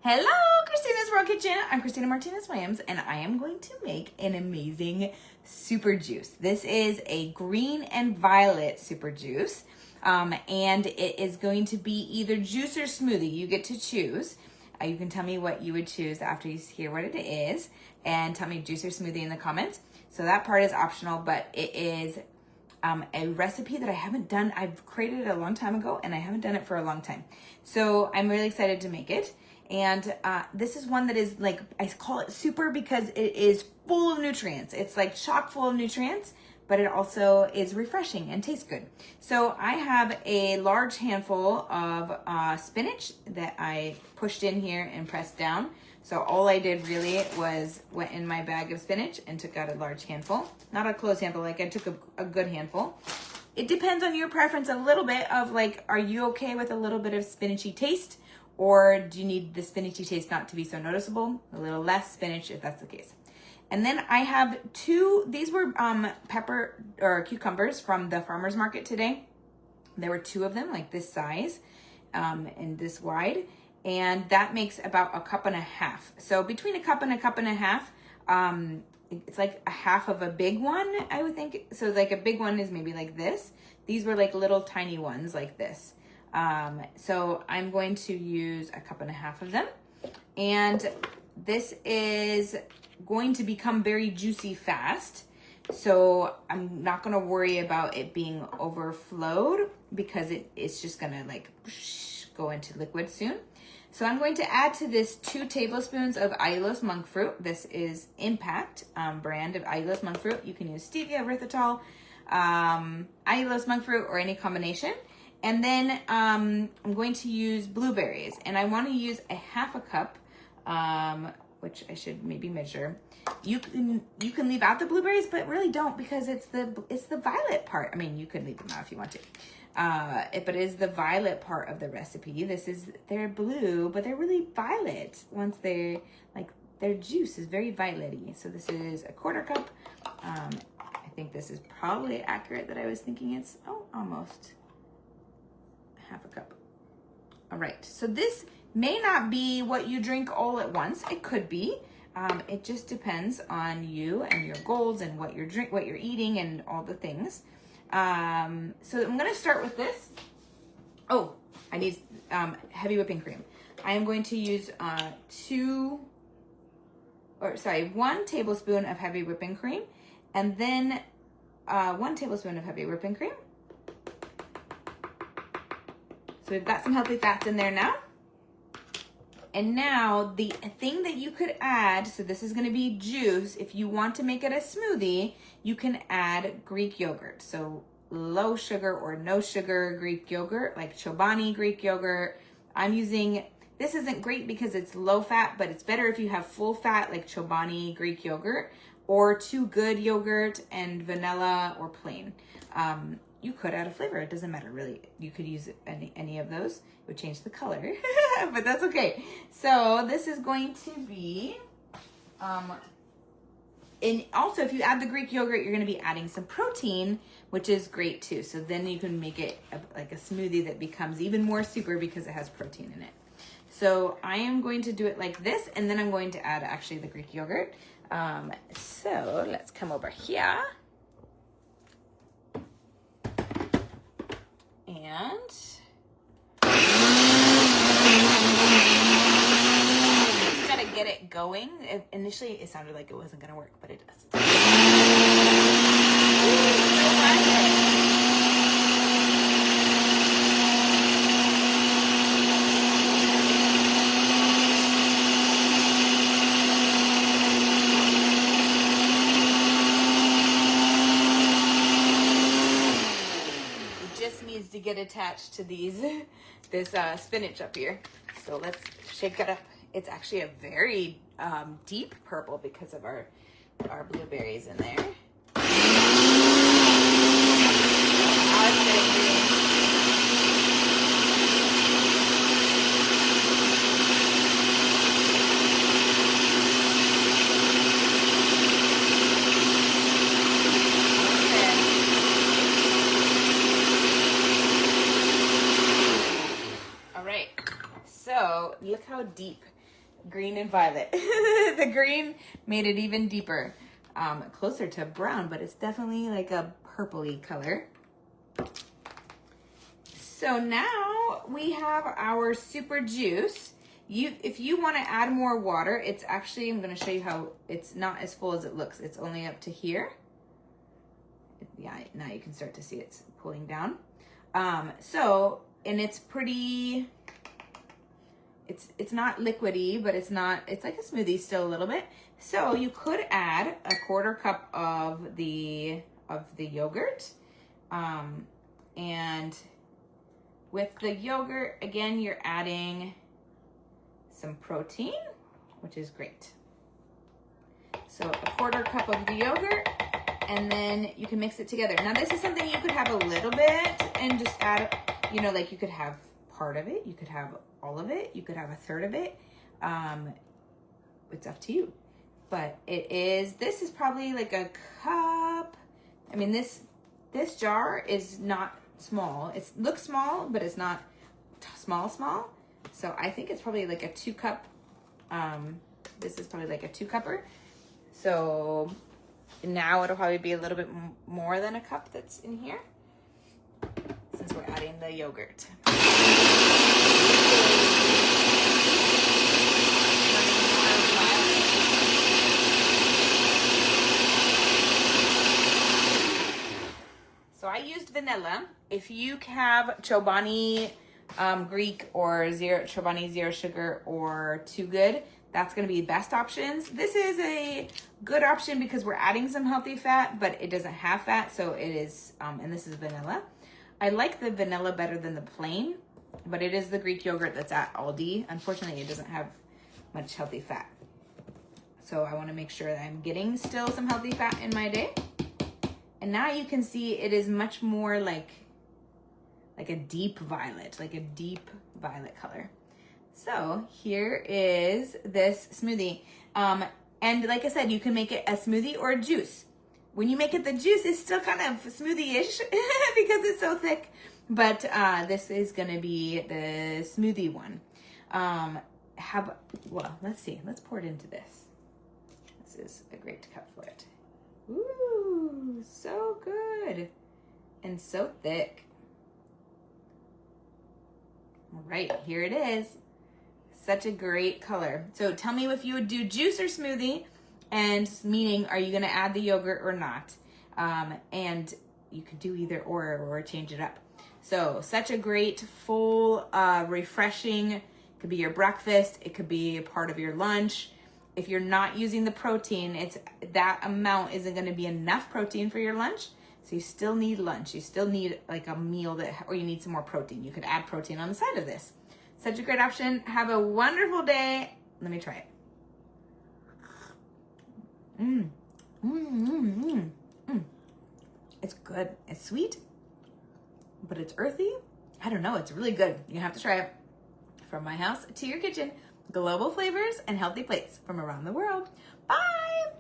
Hello, Christina's World Kitchen. I'm Christina Martinez-Williams, and I am going to make an amazing super juice. This is a green and violet super juice, and it is going to be either juice or smoothie. You get to choose. You can tell me what you would choose after you hear what it is, and tell me juice or smoothie in the comments. So that part is optional, but it is a recipe that I haven't done. I've created it a long time ago, and I haven't done it for a long time. So I'm really excited to make it. And this is one that is like, I call it super because it is full of nutrients. It's like chock full of nutrients, but it also is refreshing and tastes good. So I have a large handful of spinach that I pushed in here and pressed down. So all I did really was went in my bag of spinach and took out a large handful. Not a close handful, like I took a good handful. It depends on your preference a little bit of like, are you okay with a little bit of spinachy taste? Or do you need the spinachy taste not to be so noticeable? A little less spinach if that's the case. And then I have these were pepper or cucumbers from the farmer's market today. There were 2 of them, like this size and this wide. And that makes about a cup and a half. So between a cup and a half, it's like a half of a big one, I would think. So like a big one is maybe like this. These were like little tiny ones like this. So I'm going to use a cup and a half of them, and this is going to become very juicy fast. So I'm not going to worry about it being overflowed because it's just going to like go into liquid soon. So I'm going to add to this 2 tablespoons of allulose monk fruit. This is Impact brand of allulose monk fruit. You can use stevia, erythritol, allulose monk fruit, or any combination. And then I'm going to use blueberries, and I want to use a half a cup, which I should maybe measure. You can leave out the blueberries, but really don't, because it's the violet part. I mean, you could leave them out if you want to, but it is the violet part of the recipe. They're blue, but they're really violet. Once they're like, their juice is very violety. So this is a 1/4 cup. I think this is probably accurate that I was thinking it's almost half a cup. All right, so this may not be what you drink all at once. It could be. It just depends on you and your goals and what you're eating and all the things. So I'm gonna start with this. Oh, I need heavy whipping cream. I am going to use 1 tablespoon of heavy whipping cream, and then 1 tablespoon of heavy whipping cream. So we've got some healthy fats in there now. And now the thing that you could add, so this is gonna be juice. If you want to make it a smoothie, you can add Greek yogurt. So low sugar or no sugar Greek yogurt, like Chobani Greek yogurt. This isn't great because it's low fat, but it's better if you have full fat, like Chobani Greek yogurt, or 2 Good yogurt and vanilla or plain. You could add a flavor. It doesn't matter, really. You could use any of those. It would change the color, but that's okay. So this is going to be, and also if you add the Greek yogurt, you're going to be adding some protein, which is great too. So then you can make it like a smoothie that becomes even more super because it has protein in it. So I am going to do it like this, and then I'm going to add actually the Greek yogurt. So let's come over here. And just gotta get it going. Initially, it sounded like it wasn't gonna work, but it does. To get attached to this spinach up here. So let's shake it up. It's actually a very deep purple because of our blueberries in there. Look how deep green and violet. The green made it even deeper, closer to brown, but it's definitely like a purpley color. So now we have our super juice. If you want to add more water, it's actually, I'm going to show you how it's not as full as it looks. It's only up to here. Yeah, now you can start to see it's pulling down. And it's pretty, it's not liquidy, but it's like a smoothie still a little bit. So you could add a 1/4 cup of the yogurt. And with the yogurt, again, you're adding some protein, which is great. So a 1/4 cup of the yogurt, and then you can mix it together. Now this is something you could have a little bit and just add, you know, like you could have part of it, you could have all of it, you could have a 1/3 of it. It's up to you. But this is probably like a cup. I mean, this jar is not small. It looks small, but it's not small. So I think it's probably like a 2 cup. This is probably like a 2 cupper. So now it'll probably be a little bit more than a cup that's in here, since we're adding the yogurt. So I used vanilla. If you have Chobani Greek or Chobani Zero Sugar or Too Good, that's going to be the best options. This is a good option because we're adding some healthy fat, but it doesn't have fat, so it is, and this is vanilla. I like the vanilla better than the plain, but it is the Greek yogurt that's at Aldi. Unfortunately, it doesn't have much healthy fat. So I want to make sure that I'm getting still some healthy fat in my day. And now you can see it is much more like a deep violet, color. So here is this smoothie. And like I said, you can make it a smoothie or a juice. When you make it the juice, it's still kind of smoothie-ish because it's so thick. But this is gonna be the smoothie one. Let's see. Let's pour it into this. This is a great cup for it. Ooh, so good. And so thick. All right, here it is. Such a great color. So tell me if you would do juice or smoothie, and meaning, are you gonna add the yogurt or not? And you could do either or change it up. So such a great, full, refreshing, it could be your breakfast, it could be a part of your lunch. If you're not using the protein, that amount isn't gonna be enough protein for your lunch. So you still need lunch. You still need like a meal or you need some more protein. You could add protein on the side of this. Such a great option. Have a wonderful day. Let me try it. It's good. It's sweet, but it's earthy. I don't know. It's really good. You have to try it. From my house to your kitchen, global flavors and healthy plates from around the world. Bye.